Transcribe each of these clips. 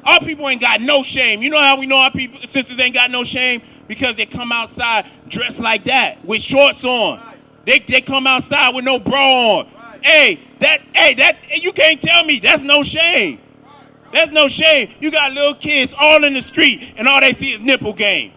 Our people ain't got no shame. You know how we know our people, sisters ain't got no shame? Because they come outside dressed like that with shorts on. They come outside with no bra on. Hey, that you can't tell me that's no shame. That's no shame. You got little kids all in the street and all they see is nipple game.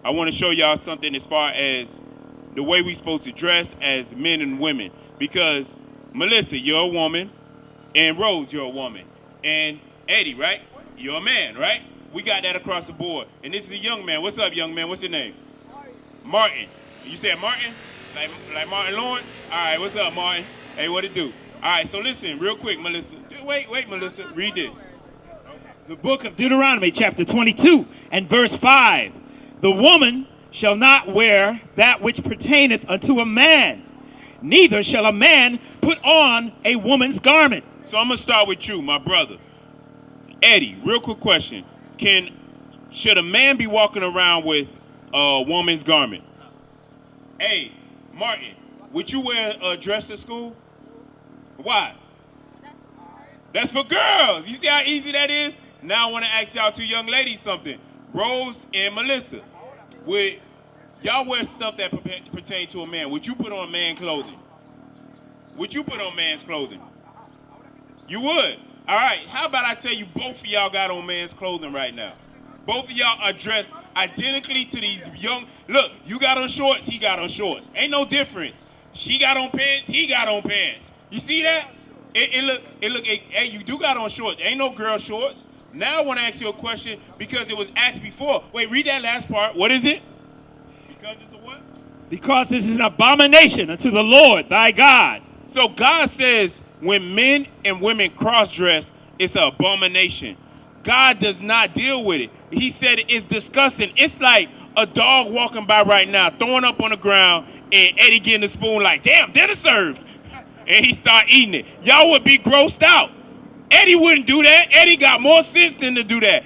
I want to show y'all something as far as the way we supposed to dress as men and women. Because Melissa, you're a woman, and Rose, you're a woman, and Eddie, right? You're a man, right? We got that across the board. And this is a young man. What's up, young man? What's your name? Martin. You said Martin? Like Martin Lawrence? All right, what's up, Martin? Hey, what it do? All right, so listen, real quick, Melissa. Wait, Melissa. Read this. The book of Deuteronomy, chapter 22, and verse 5. The woman shall not wear that which pertaineth unto a man, neither shall a man put on a woman's garment. So I'm going to start with you, my brother. Eddie, real quick question. Should a man be walking around with a woman's garment? Hey, Martin, would you wear a dress to school? Why? That's for girls. You see how easy that is? Now I want to ask y'all two young ladies something. Rose and Melissa. Would y'all wear stuff that pertain to a man? Would you put on man clothing? Would you put on man's clothing? You would. All right. How about I tell you both of y'all got on man's clothing right now? Both of y'all are dressed identically to these young. Look, you got on shorts, he got on shorts. Ain't no difference. She got on pants, he got on pants. You see that? Hey, you do got on shorts. Ain't no girl shorts. Now I want to ask you a question because it was asked before. Wait, read that last part. What is it? Because it's a what? Because this is an abomination unto the Lord thy God. So God says when men and women cross-dress, it's an abomination. God does not deal with it. He said it's disgusting. It's like a dog walking by right now, throwing up on the ground, and Eddie getting the spoon like, damn, dinner served. And he start eating it. Y'all would be grossed out. Eddie wouldn't do that. Eddie got more sense than to do that.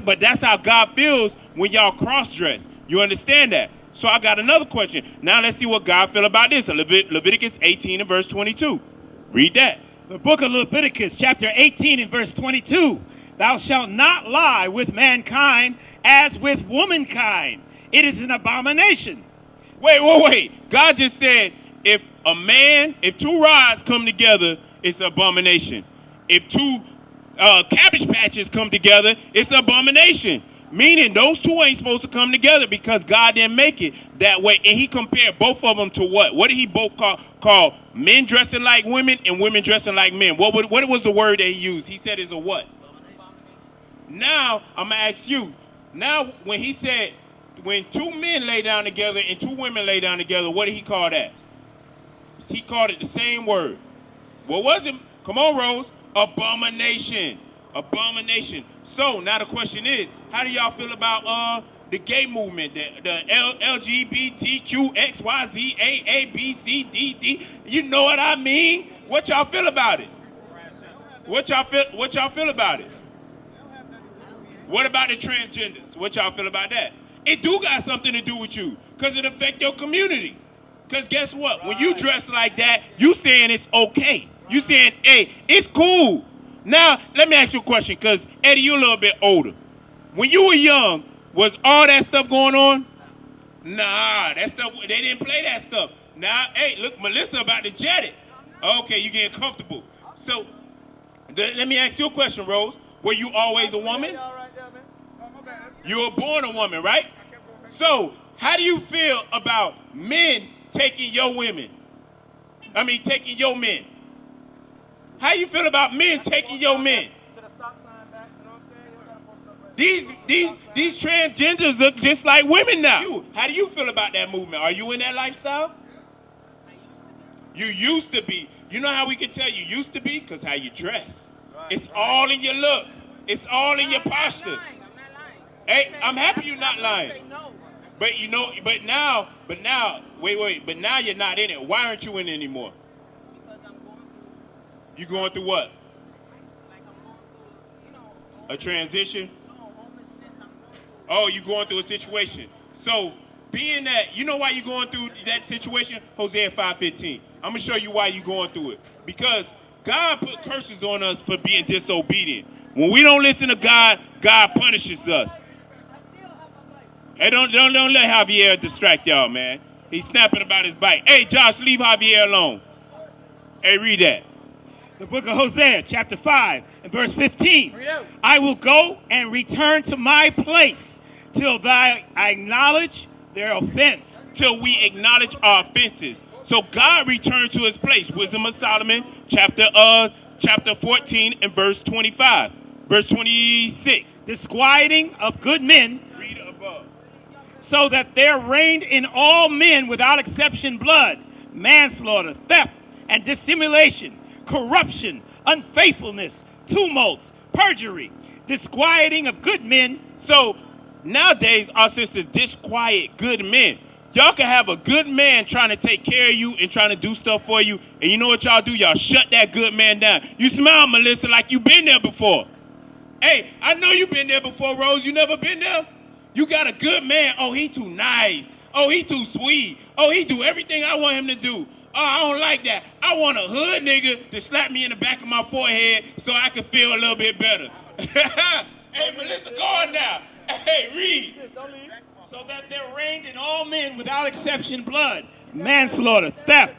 But that's how God feels when y'all cross-dress. You understand that? So I got another question. Now let's see what God feel about this. Leviticus 18 and verse 22. Read that. The book of Leviticus, chapter 18 and verse 22. Thou shalt not lie with mankind as with womankind. It is an abomination. Wait. God just said if two rods come together, it's an abomination. If two cabbage patches come together, it's an abomination. Meaning those two ain't supposed to come together because God didn't make it that way. And he compared both of them to what? What did he both call men dressing like women and women dressing like men? What was the word that he used? He said it's a what? Now, I'm going to ask you. Now, when he said, when two men lay down together and two women lay down together, what did he call that? He called it the same word. What was it? Come on, Rose. Abomination. Abomination. So, now the question is, how do y'all feel about the gay movement, the LGBTQXYZAABCDD? You know what I mean? What y'all feel about it? What y'all feel about it? What about the transgenders? What y'all feel about that? It do got something to do with you because it affect your community. Because guess what? When you dress like that, you saying it's okay. You saying, hey, it's cool. Now, let me ask you a question because, Eddie, you a little bit older. When you were young, was all that stuff going on? Nah, that stuff, they didn't play that stuff. Now, hey, look, Melissa about to jet it. Okay, you getting comfortable. So, let me ask you a question, Rose. Were you always a woman? You were born a woman, right? So, how do you feel about men taking your women? I mean, taking your men. How you feel about men taking your men? These transgenders look just like women now. How do you feel about that movement? Are you in that lifestyle? You used to be. You know how we can tell you used to be? Because how you dress. It's all in your look. It's all in your posture. Hey, I'm happy you're not lying. But you know, but now, wait, but now you're not in it. Why aren't you in it anymore? You going through what? A transition? Oh, you going through a situation. So, being that, you know why you're going through that situation? Hosea 5:15. I'm going to show you why you're going through it. Because God put curses on us for being disobedient. When we don't listen to God, God punishes us. Hey, don't let Javier distract y'all, man. He's snapping about his bike. Hey, Josh, leave Javier alone. Hey, read that. The book of Hosea, chapter 5, and verse 15. I will go and return to my place till I acknowledge their offense. Till we acknowledge our offenses. So God returned to his place. Wisdom of Solomon, chapter 14 and verse 25. Verse 26. Disquieting of good men, Read above. so that there reigned in all men without exception blood, manslaughter, theft, and dissimulation, corruption, unfaithfulness, tumults, perjury, disquieting of good men. So nowadays our sisters disquiet good men. Y'all can have a good man trying to take care of you and trying to do stuff for you, and you know what y'all do? Y'all shut that good man down. You smile, Melissa, like you been there before. Hey, I know you been there before, Rose. You never been there? You got a good man. Oh, he too nice. Oh, he too sweet. Oh, he do everything I want him to do. Oh, I don't like that. I want a hood nigga to slap me in the back of my forehead so I can feel a little bit better. Hey, Melissa, go on now. Hey, read. So that there reigned in all men without exception blood, manslaughter, theft.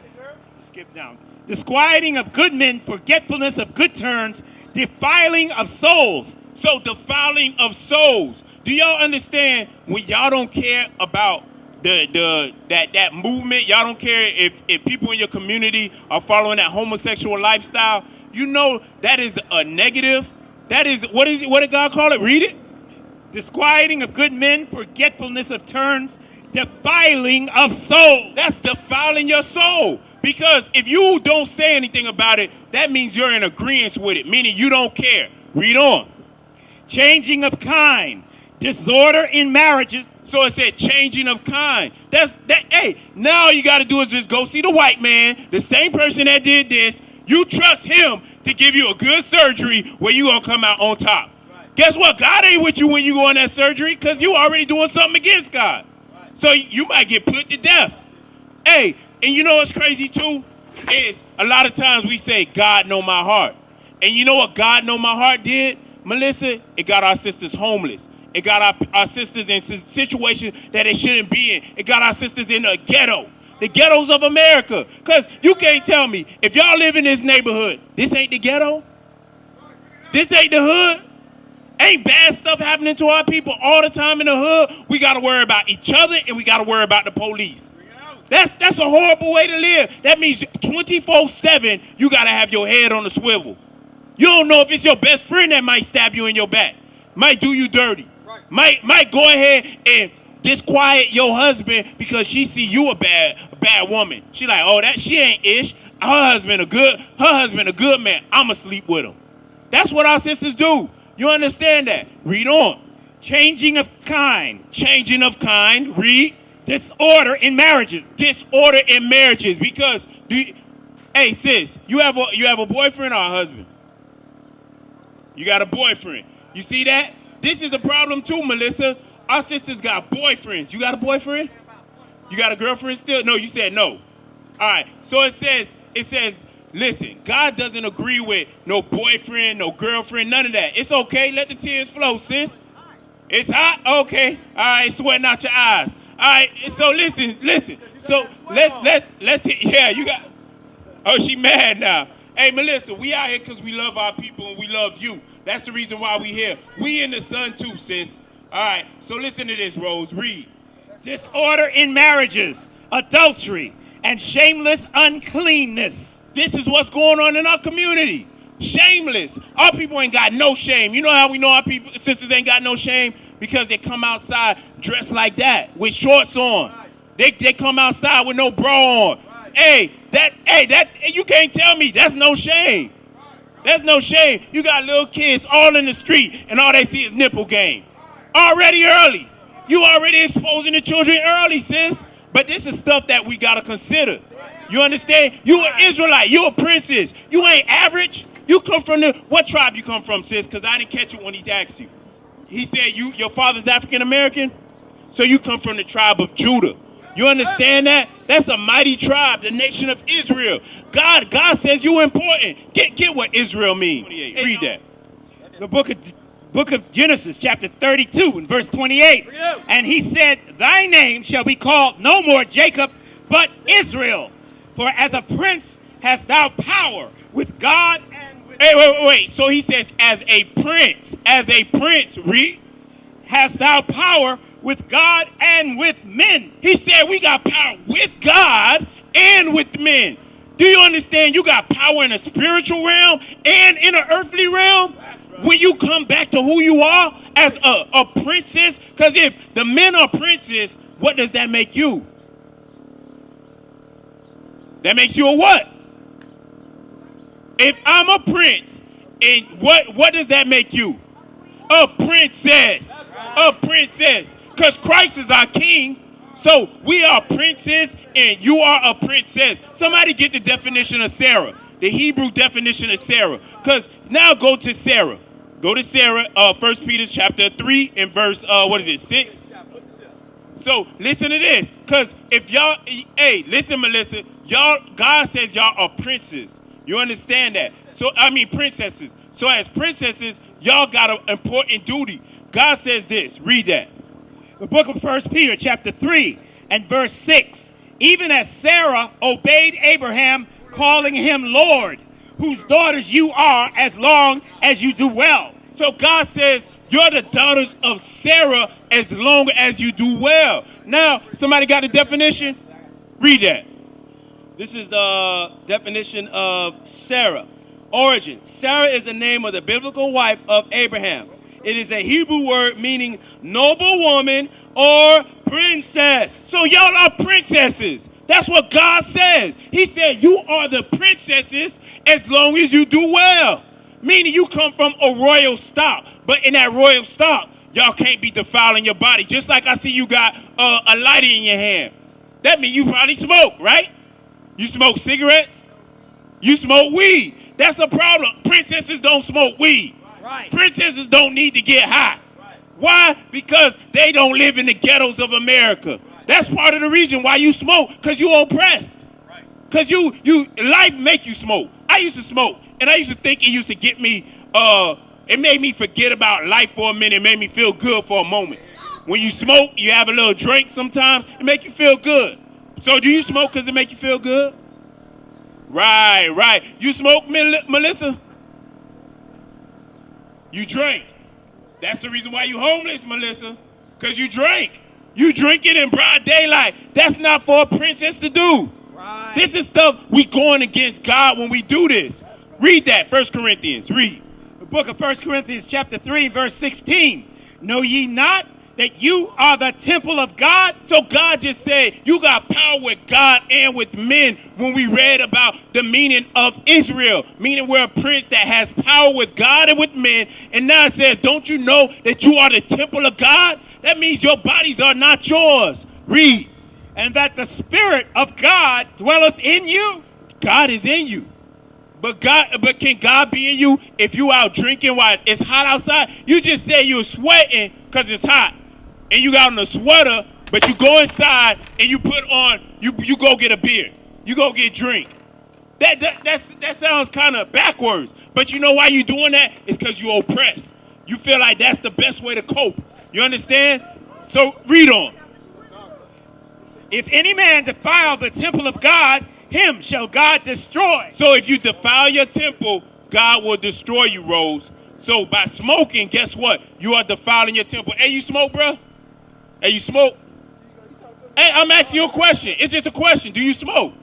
Skip down. Disquieting of good men, forgetfulness of good turns, defiling of souls. So defiling of souls. Do y'all understand when y'all don't care about that movement? Y'all don't care if people in your community are following that homosexual lifestyle. You know that is a negative. That is what did God call it? Read it. Disquieting of good men, forgetfulness of turns, defiling of souls. That's defiling your soul. Because if you don't say anything about it, that means you're in agreement with it, meaning you don't care. Read on. Changing of kind, disorder in marriages. So it said changing of kind. Hey, now all you got to do is just go see the white man, the same person that did this. You trust him to give you a good surgery where you going to come out on top. Right. Guess what? God ain't with you when you go on that surgery because you already doing something against God. Right. So you might get put to death. Hey, and you know what's crazy too? Is a lot of times we say, God know my heart. And you know what God know my heart did? Melissa, it got our sisters homeless. It got our sisters in situations that they shouldn't be in. It got our sisters in the ghetto. The ghettos of America. Because you can't tell me, if y'all live in this neighborhood, this ain't the ghetto? This ain't the hood? Ain't bad stuff happening to our people all the time in the hood? We got to worry about each other and we got to worry about the police. That's a horrible way to live. That means 24/7, you got to have your head on the swivel. You don't know if it's your best friend that might stab you in your back, might do you dirty, might go ahead and disquiet your husband because she see you a bad woman. She like, oh, that she ain't ish. Her husband a good man. I'ma sleep with him. That's what our sisters do. You understand that? Read on. Changing of kind. Changing of kind. Read. Disorder in marriages. Disorder in marriages. Because hey sis, you have a boyfriend or a husband? You got a boyfriend. You see that? This is a problem too, Melissa. Our sisters got boyfriends. You got a boyfriend? You got a girlfriend still? No, you said no. All right. So it says, listen, God doesn't agree with no boyfriend, no girlfriend, none of that. It's okay. Let the tears flow, sis. It's hot? Okay. All right. Sweating out your eyes. All right. So listen. So let's hit. Yeah, you got. Oh, she mad now. Hey, Melissa, we out here because we love our people and we love you. That's the reason why we here. We in the sun too, sis. All right, so listen to this, Rose. Read. Disorder in marriages, adultery, and shameless uncleanness. This is what's going on in our community. Shameless. Our people ain't got no shame. You know how we know our people, sisters ain't got no shame? Because they come outside dressed like that, with shorts on. They come outside with no bra on. Hey, that you can't tell me that's no shame. That's no shame. You got little kids all in the street and all they see is nipple game. Already early. You already exposing the children early, sis. But this is stuff that we got to consider. You understand? You an Israelite. You a princess. You ain't average. You come from what tribe you come from, sis? Because I didn't catch it when he asked you. He said your father's African American, so you come from the tribe of Judah. You understand that? That's a mighty tribe, the nation of Israel. God says you important. Get what Israel means. Read that. The book of Genesis, chapter 32, and verse 28. And he said, thy name shall be called no more Jacob, but Israel. For as a prince hast thou power with God and with... Hey, wait. So he says, as a prince, read. Hast thou power with God and with men. He said we got power with God and with men. Do you understand? You got power in a spiritual realm and in an earthly realm. When you come back to who you are as a princess, because if the men are princes, what does that make you? That makes you a what? If I'm a prince, and what does that make you? A princess. A princess. Because Christ is our king. So we are princes and you are a princess. Somebody get the definition of Sarah. The Hebrew definition of Sarah. Because now go to Sarah. Go to Sarah, 1 Peter chapter 3 and verse, 6? So listen to this. Because if y'all, hey, listen, Melissa. God says y'all are princes. You understand that? So, princesses. So as princesses, y'all got an important duty. God says this. Read that. The book of 1 Peter chapter 3 and verse 6. Even as Sarah obeyed Abraham, calling him Lord, whose daughters you are as long as you do well. So God says you're the daughters of Sarah as long as you do well. Now, somebody got a definition? Read that. This is the definition of Sarah. Origin. Sarah is the name of the biblical wife of Abraham. It is a Hebrew word meaning noble woman or princess. So y'all are princesses. That's what God says. He said you are the princesses as long as you do well. Meaning you come from a royal stock. But in that royal stock, y'all can't be defiling your body. Just like I see you got a lighter in your hand. That means you probably smoke, right? You smoke cigarettes? You smoke weed. That's a problem. Princesses don't smoke weed. Right. Princesses don't need to get high. Right. Why? Because they don't live in the ghettos of America. Right. That's part of the reason why you smoke, because you're oppressed. Because life make you smoke. I used to smoke, and I used to think it used to get me, it made me forget about life for a minute. It made me feel good for a moment. When you smoke, you have a little drink sometimes, it make you feel good. So do you smoke because it make you feel good? Right. You smoke, Melissa? You drink. That's the reason why you homeless, Melissa. Because you drink. You drinking in broad daylight. That's not for a princess to do. Right. This is stuff we going against God when we do this. Read that, 1 Corinthians. Read. The book of 1 Corinthians chapter 3, verse 16. Know ye not that you are the temple of God? So God just said you got power with God and with men when we read about the meaning of Israel. Meaning we're a prince that has power with God and with men. And now it says, don't you know that you are the temple of God? That means your bodies are not yours. Read. And that the Spirit of God dwelleth in you? God is in you. But can God be in you if you out drinking while it's hot outside? You just say you're sweating because it's hot. And you got on a sweater, but you go inside and you put on, you go get a beer. You go get a drink. That sounds kind of backwards. But you know why you're doing that? It's because you're oppressed. You feel like that's the best way to cope. You understand? So read on. If any man defile the temple of God, him shall God destroy. So if you defile your temple, God will destroy you, Rose. So by smoking, guess what? You are defiling your temple. Hey, you smoke, bro? Hey, you smoke? Hey, I'm asking you a question. It's just a question. Do you smoke?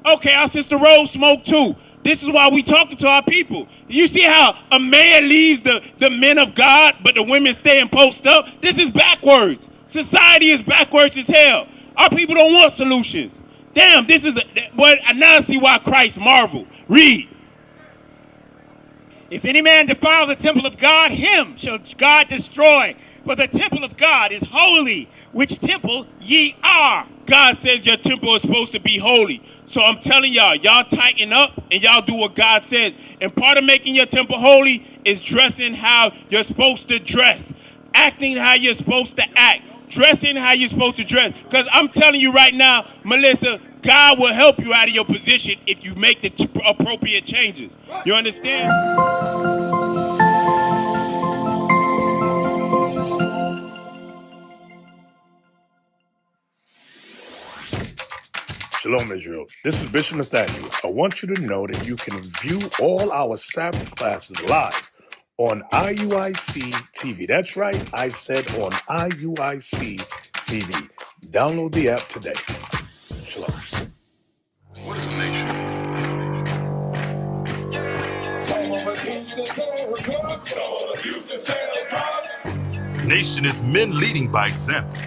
Okay, our sister Rose smoke too. This is why we talking to our people. You see how a man leaves the men of God, but the women stay and post up? This is backwards. Society is backwards as hell. Our people don't want solutions. Damn, this is but now I see why Christ marveled. Read. If any man defile the temple of God, him shall God destroy. For the temple of God is holy, which temple ye are. God says your temple is supposed to be holy. So I'm telling y'all tighten up and y'all do what God says. And part of making your temple holy is dressing how you're supposed to dress. acting how you're supposed to act, dressing how you're supposed to dress. Because I'm telling you right now, Melissa, God will help you out of your position if you make the appropriate changes. You understand? Shalom, Israel. This is Bishop Nathaniel. I want you to know that you can view all our Sabbath classes live on IUIC TV. That's right, I said on IUIC TV. Download the app today. Shalom. What is the nation? Nation is men leading by example.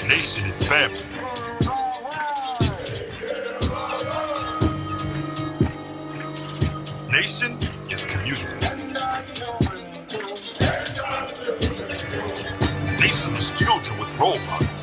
Nation is family. Nation is community. Nation is children with role models.